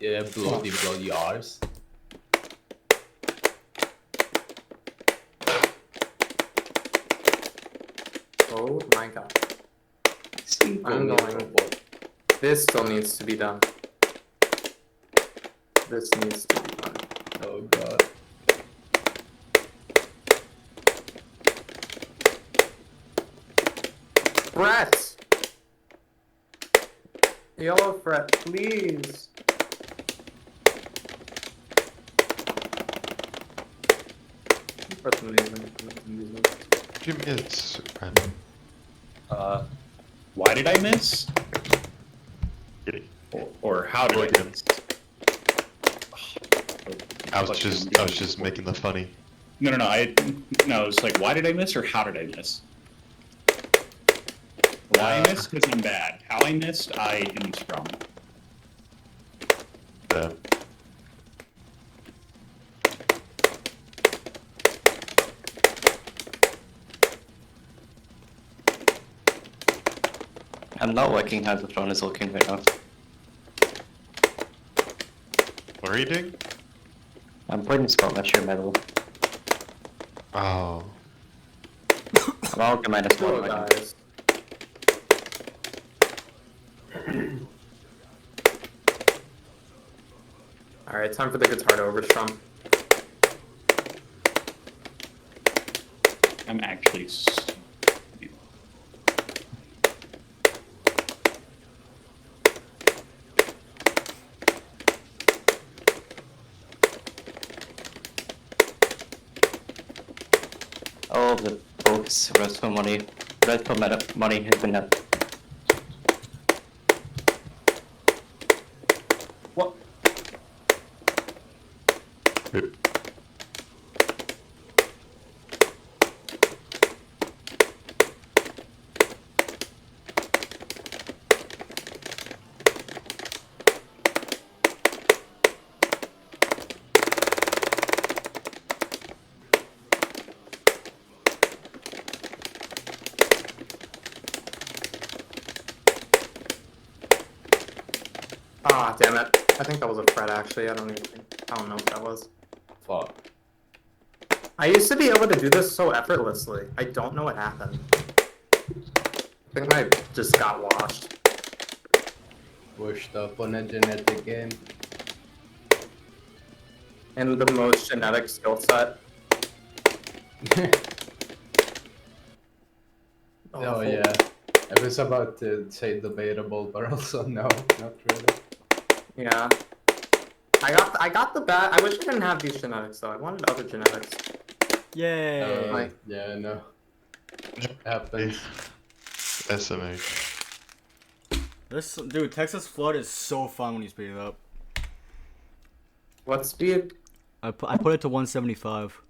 Yeah, bloody R's. Oh my god. I'm going. This still needs to be done. This needs to be done. Oh god. Fret! Yellow fret, please. Press amazing. Jim is random. Why did I miss? Kidding. Or how did I Again. miss? I was just making the funny. No, it's like, why did I miss or how did I miss? Why I missed? Because I'm bad. How I missed, I didn't scrum. The I'm not working how the throne is working right now. what are you doing? I'm putting spot measure metal. Oh, I'm all minus Hello, one. guys. Alright, time for the guitar to overstrum. I'm actually. All of the folks rest for money. Rest for money has been up. What? Rip. Ah, damn it. I think that was a fret actually. I don't know what that was. Fuck. I used to be able to do this so effortlessly. I don't know what happened. I think I just got washed. Washed up on a genetic game. And the most genetic skill set. Oh yeah. I was about to say debatable, but also no, not really. Yeah. I got the bad. I wish I didn't have these genetics though. I wanted other genetics. Yay! Yeah, no. Happens. SMH. This dude, Texas Flood is so fun when you speed it up. What speed? I put it to 175.